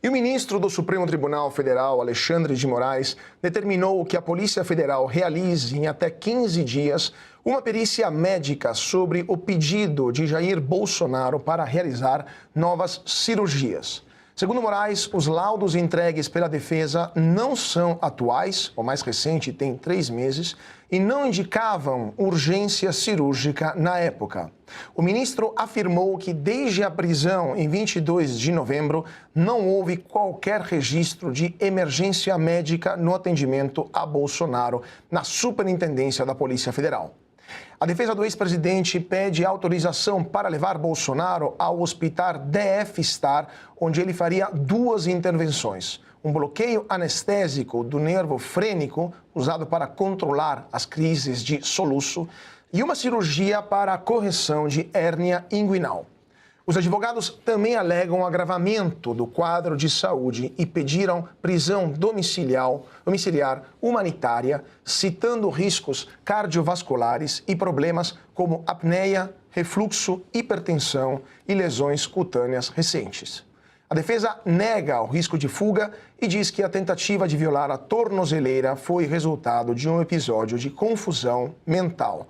E o ministro do Supremo Tribunal Federal, Alexandre de Moraes, determinou que a Polícia Federal realize em até 15 dias uma perícia médica sobre o pedido de Jair Bolsonaro para realizar novas cirurgias. Segundo Moraes, os laudos entregues pela defesa não são atuais, o mais recente tem 3 meses, e não indicavam urgência cirúrgica na época. O ministro afirmou que desde a prisão em 22 de novembro não houve qualquer registro de emergência médica no atendimento a Bolsonaro na Superintendência da Polícia Federal. A defesa do ex-presidente pede autorização para levar Bolsonaro ao hospital DF Star, onde ele faria 2 intervenções. Um bloqueio anestésico do nervo frênico, usado para controlar as crises de soluço, e uma cirurgia para a correção de hérnia inguinal. Os advogados também alegam agravamento do quadro de saúde e pediram prisão domiciliar humanitária, citando riscos cardiovasculares e problemas como apneia, refluxo, hipertensão e lesões cutâneas recentes. A defesa nega o risco de fuga e diz que a tentativa de violar a tornozeleira foi resultado de um episódio de confusão mental.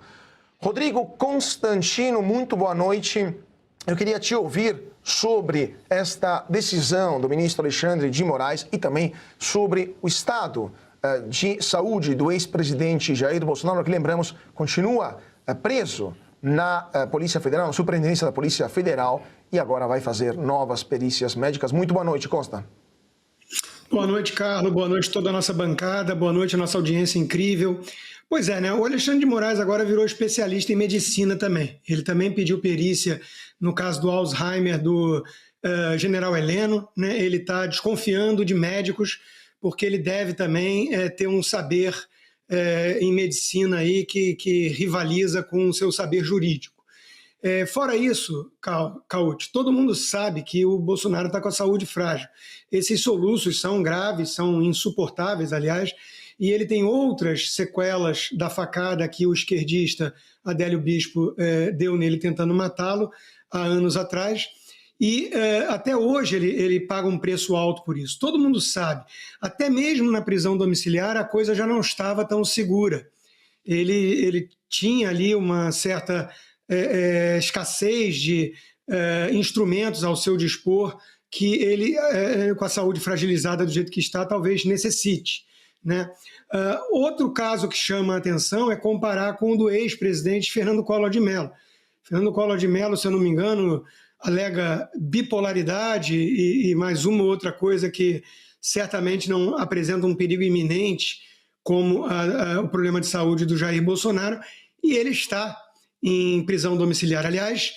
Rodrigo Constantino, muito boa noite. Eu queria te ouvir sobre esta decisão do ministro Alexandre de Moraes e também sobre o estado de saúde do ex-presidente Jair Bolsonaro, que, lembramos, continua preso na Polícia Federal, na Superintendência da Polícia Federal, e agora vai fazer novas perícias médicas. Muito boa noite, Consta. Boa noite, Carlos. Boa noite a toda a nossa bancada. Boa noite a nossa audiência incrível. Pois é, né? O Alexandre de Moraes agora virou especialista em medicina também. Ele também pediu perícia no caso do Alzheimer do general Heleno, né? Ele está desconfiando de médicos porque ele deve também ter um saber em medicina aí que rivaliza com o seu saber jurídico. Fora isso, Cauti, todo mundo sabe que o Bolsonaro está com a saúde frágil. Esses soluços são graves, são insuportáveis, aliás, e ele tem outras sequelas da facada que o esquerdista Adélio Bispo deu nele tentando matá-lo há anos atrás, e até hoje ele paga um preço alto por isso. Todo mundo sabe, até mesmo na prisão domiciliar a coisa já não estava tão segura. Ele tinha ali uma certa escassez de instrumentos ao seu dispor que ele, com a saúde fragilizada do jeito que está, talvez necessite, né? Outro caso que chama a atenção é comparar com o do ex-presidente Fernando Collor de Mello. Fernando Collor de Mello, se eu não me engano, alega bipolaridade e mais uma ou outra coisa que certamente não apresenta um perigo iminente, como o problema de saúde do Jair Bolsonaro, e ele está em prisão domiciliar, aliás,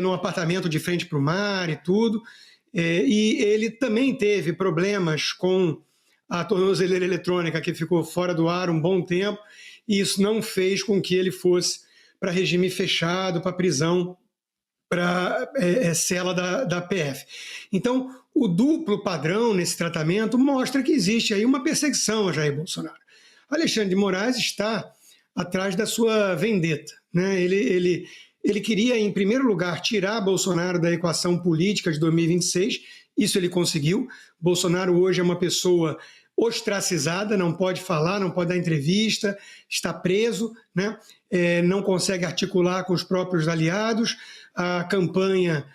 num apartamento de frente para o mar e tudo, e ele também teve problemas com a tornozeleira eletrônica, que ficou fora do ar um bom tempo, e isso não fez com que ele fosse para regime fechado, para prisão, para cela da PF. Então, o duplo padrão nesse tratamento mostra que existe aí uma perseguição a Jair Bolsonaro. Alexandre de Moraes está atrás da sua vendetta, né? Ele queria, em primeiro lugar, tirar Bolsonaro da equação política de 2026, isso ele conseguiu. Bolsonaro hoje é uma pessoa ostracizada, não pode falar, não pode dar entrevista, está preso, né? Não consegue articular com os próprios aliados. A campanha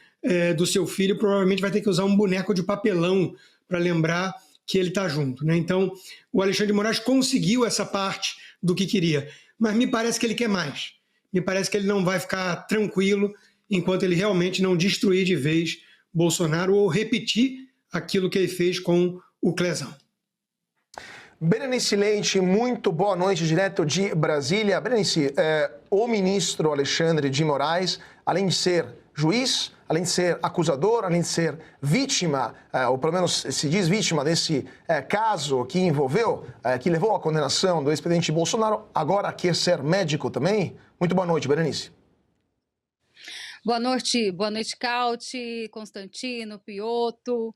do seu filho provavelmente vai ter que usar um boneco de papelão para lembrar que ele está junto, né? Então, o Alexandre de Moraes conseguiu essa parte do que queria, mas me parece que ele quer mais. Me parece que ele não vai ficar tranquilo enquanto ele realmente não destruir de vez Bolsonaro ou repetir aquilo que ele fez com o Clezão. Berenice Leite, muito boa noite, direto de Brasília. Berenice, o ministro Alexandre de Moraes, além de ser juiz, além de ser acusador, além de ser vítima, ou pelo menos se diz vítima desse caso que envolveu, que levou à condenação do ex-presidente Bolsonaro, agora quer ser médico também? Muito boa noite, Berenice. Boa noite, Cauti, Constantino, Piotto,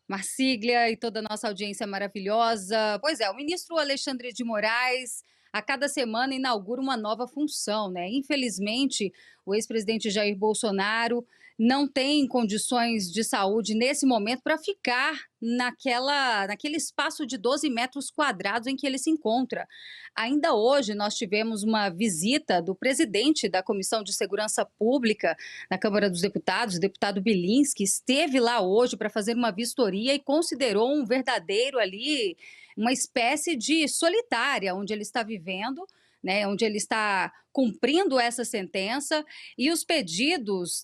Marcíglia e toda a nossa audiência maravilhosa. Pois é, o ministro Alexandre de Moraes, a cada semana, inaugura uma nova função, né? Infelizmente, o ex-presidente Jair Bolsonaro não tem condições de saúde nesse momento para ficar naquele espaço de 12 metros quadrados em que ele se encontra. Ainda hoje, nós tivemos uma visita do presidente da Comissão de Segurança Pública na Câmara dos Deputados, o deputado Bilinski, esteve lá hoje para fazer uma vistoria e considerou um verdadeiro ali, uma espécie de solitária, onde ele está vivendo, né, onde ele está cumprindo essa sentença, e os pedidos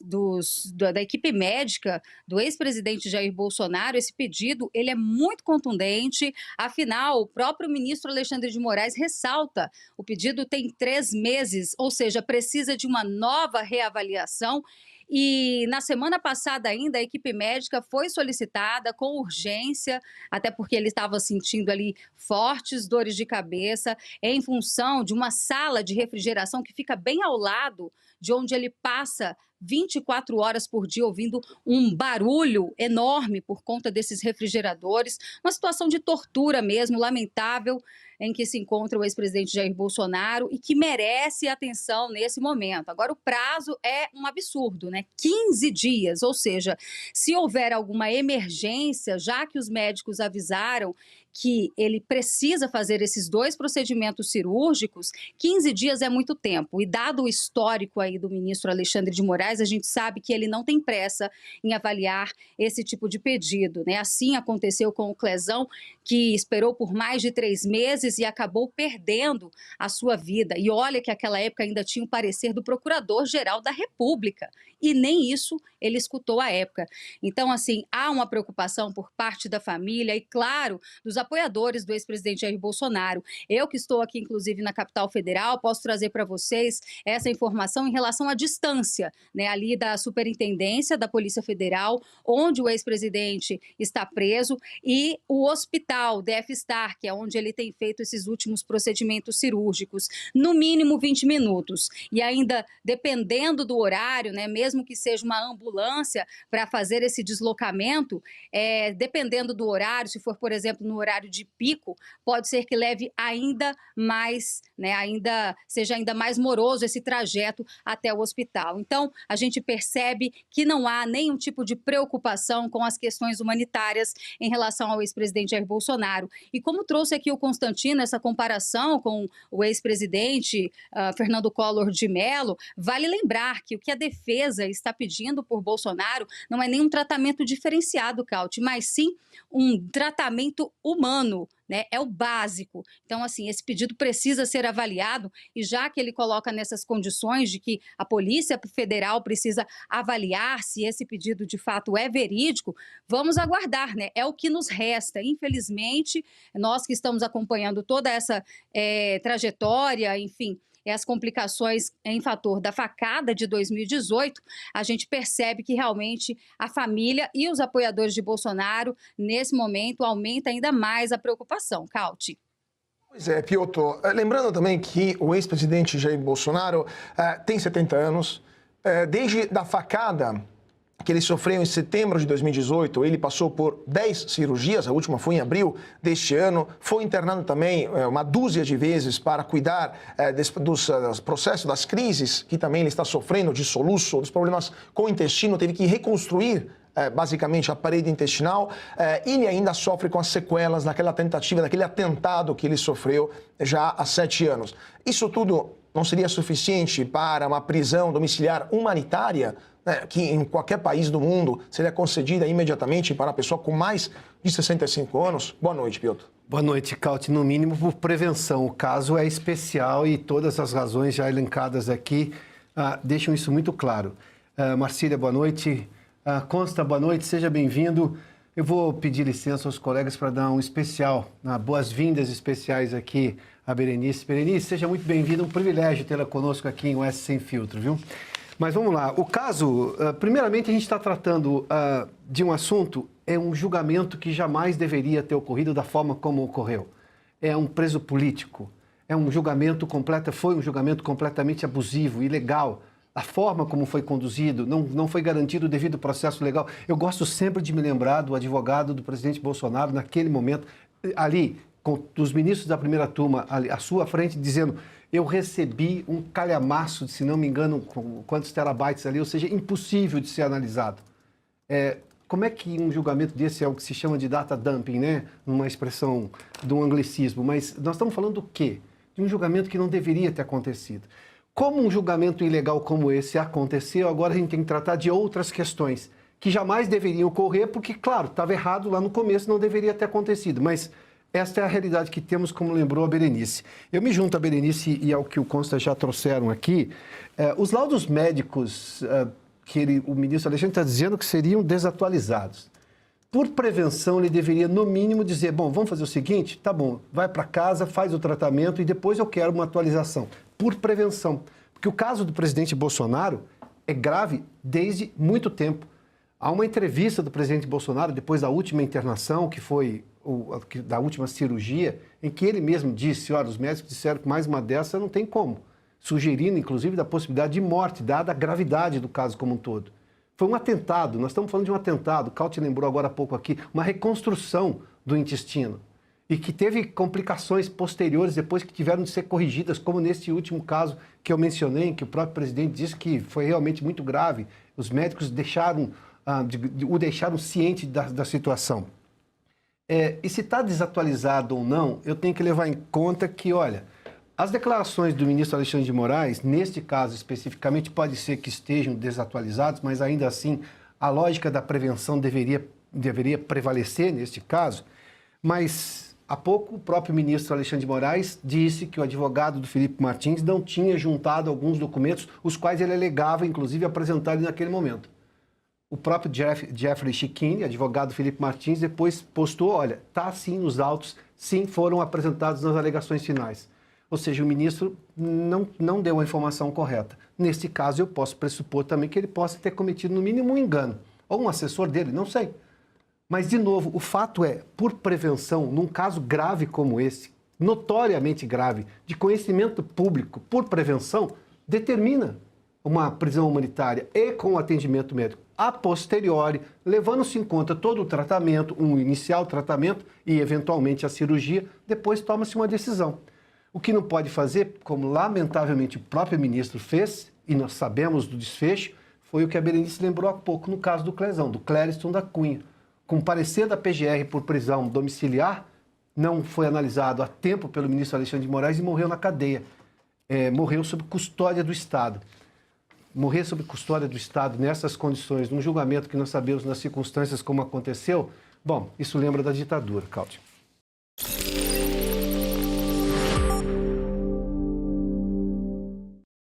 da equipe médica do ex-presidente Jair Bolsonaro, esse pedido ele é muito contundente, afinal, o próprio ministro Alexandre de Moraes ressalta, o pedido tem 3 meses, ou seja, precisa de uma nova reavaliação. E na semana passada ainda a equipe médica foi solicitada com urgência, até porque ele estava sentindo ali fortes dores de cabeça, em função de uma sala de refrigeração que fica bem ao lado de onde ele passa 24 horas por dia ouvindo um barulho enorme por conta desses refrigeradores, uma situação de tortura mesmo, lamentável, em que se encontra o ex-presidente Jair Bolsonaro e que merece atenção nesse momento. Agora, o prazo é um absurdo, né? 15 dias, ou seja, se houver alguma emergência, já que os médicos avisaram que ele precisa fazer esses 2 procedimentos cirúrgicos, 15 dias é muito tempo. E dado o histórico aí do ministro Alexandre de Moraes, a gente sabe que ele não tem pressa em avaliar esse tipo de pedido, né? Assim aconteceu com o Clezão, que esperou por mais de 3 meses e acabou perdendo a sua vida. E olha que naquela época ainda tinha o parecer do Procurador-Geral da República. E nem isso ele escutou à época. Então, assim, há uma preocupação por parte da família e, claro, dos apoiadores do ex-presidente Jair Bolsonaro. Eu que estou aqui, inclusive, na capital federal, posso trazer para vocês essa informação em relação à distância, né, ali da Superintendência da Polícia Federal, onde o ex-presidente está preso, e o hospital DF-Star, que é onde ele tem feito esses últimos procedimentos cirúrgicos, no mínimo 20 minutos. E ainda, dependendo do horário, né, mesmo que seja uma ambulância para fazer esse deslocamento, dependendo do horário, se for, por exemplo, no horário de pico, pode ser que leve ainda mais, né, seja ainda mais moroso esse trajeto até o hospital. Então, a gente percebe que não há nenhum tipo de preocupação com as questões humanitárias em relação ao ex-presidente Jair Bolsonaro. E como trouxe aqui o Constantino essa comparação com o ex-presidente Fernando Collor de Mello, vale lembrar que o que a defesa está pedindo por Bolsonaro não é nenhum tratamento diferenciado, Cauti, mas sim um tratamento humano, né? É o básico. Então, assim, esse pedido precisa ser avaliado, e já que ele coloca nessas condições de que a Polícia Federal precisa avaliar se esse pedido de fato é verídico, vamos aguardar, né? É o que nos resta. Infelizmente, nós que estamos acompanhando toda essa trajetória, enfim, as complicações em fator da facada de 2018, a gente percebe que realmente a família e os apoiadores de Bolsonaro, nesse momento, aumenta ainda mais a preocupação. Cauti. Pois é, Piotr. Lembrando também que o ex-presidente Jair Bolsonaro tem 70 anos. Desde a facada que ele sofreu em setembro de 2018, ele passou por 10 cirurgias, a última foi em abril deste ano, foi internado também uma dúzia de vezes para cuidar dos processos, das crises que também ele está sofrendo, de soluço, dos problemas com o intestino, teve que reconstruir basicamente a parede intestinal, e ele ainda sofre com as sequelas daquela tentativa, daquele atentado que ele sofreu já há 7 anos. Isso tudo não seria suficiente para uma prisão domiciliar humanitária, que em qualquer país do mundo seria concedida imediatamente para a pessoa com mais de 65 anos? Boa noite, Piotr. Boa noite, Cauti. No mínimo por prevenção. O caso é especial e todas as razões já elencadas aqui deixam isso muito claro. Marcília, boa noite. Consta, boa noite. Seja bem-vindo. Eu vou pedir licença aos colegas para dar um especial, boas-vindas especiais aqui a Berenice. Berenice, seja muito bem-vinda. Um privilégio tê-la conosco aqui em Oeste Sem Filtro, viu? Mas vamos lá, o caso, primeiramente a gente está tratando de um assunto, é um julgamento que jamais deveria ter ocorrido da forma como ocorreu. É um preso político, foi um julgamento completamente abusivo, ilegal. A forma como foi conduzido, não foi garantido o devido processo legal. Eu gosto sempre de me lembrar do advogado do presidente Bolsonaro, naquele momento, ali, com os ministros da primeira turma, ali, à sua frente, dizendo: eu recebi um calhamaço, de, se não me engano, quantos terabytes ali, ou seja, impossível de ser analisado. como é que um julgamento desse é o que se chama de data dumping, né? Uma expressão de um anglicismo, mas nós estamos falando do quê? De um julgamento que não deveria ter acontecido. Como um julgamento ilegal como esse aconteceu, agora a gente tem que tratar de outras questões que jamais deveriam ocorrer, porque, claro, estava errado lá no começo, não deveria ter acontecido, mas esta é a realidade que temos, como lembrou a Berenice. Eu me junto a Berenice e ao que o Consta já trouxeram aqui. Os laudos médicos que o ministro Alexandre está dizendo que seriam desatualizados. Por prevenção, ele deveria, no mínimo, dizer, bom, vamos fazer o seguinte, tá bom, vai para casa, faz o tratamento e depois eu quero uma atualização. Por prevenção. Porque o caso do presidente Bolsonaro é grave desde muito tempo. Há uma entrevista do presidente Bolsonaro, depois da última internação, que foi da última cirurgia, em que ele mesmo disse, olha, os médicos disseram que mais uma dessa não tem como, sugerindo, inclusive, da possibilidade de morte, dada a gravidade do caso como um todo. Foi um atentado, nós estamos falando de um atentado, o Cauti lembrou agora há pouco aqui, uma reconstrução do intestino, e que teve complicações posteriores depois que tiveram de ser corrigidas, como nesse último caso que eu mencionei, que o próprio presidente disse que foi realmente muito grave. Os médicos o deixaram ciente da situação. E se está desatualizado ou não, eu tenho que levar em conta que, olha, as declarações do ministro Alexandre de Moraes, neste caso especificamente, pode ser que estejam desatualizados, mas ainda assim a lógica da prevenção deveria prevalecer neste caso. Mas há pouco o próprio ministro Alexandre de Moraes disse que o advogado do Felipe Martins não tinha juntado alguns documentos, os quais ele alegava, inclusive, apresentar naquele momento. O próprio Jeffrey Chiquini, advogado do Felipe Martins, depois postou, olha, está sim nos autos, sim, foram apresentados nas alegações finais. Ou seja, o ministro não deu a informação correta. Neste caso, eu posso pressupor também que ele possa ter cometido, no mínimo, um engano. Ou um assessor dele, não sei. Mas, de novo, o fato é, por prevenção, num caso grave como esse, notoriamente grave, de conhecimento público, por prevenção, determina uma prisão humanitária e com atendimento médico a posteriori, levando-se em conta todo o tratamento, um inicial tratamento e, eventualmente, a cirurgia, depois toma-se uma decisão. O que não pode fazer, como lamentavelmente o próprio ministro fez, e nós sabemos do desfecho, foi o que a Berenice lembrou há pouco no caso do Clezão, do Clériston da Cunha. Com parecer da PGR por prisão domiciliar, não foi analisado a tempo pelo ministro Alexandre de Moraes e morreu na cadeia. Morreu sob custódia do Estado. Morrer sob custódia do Estado nessas condições, num julgamento que nós sabemos nas circunstâncias como aconteceu, bom, isso lembra da ditadura, Cláudio.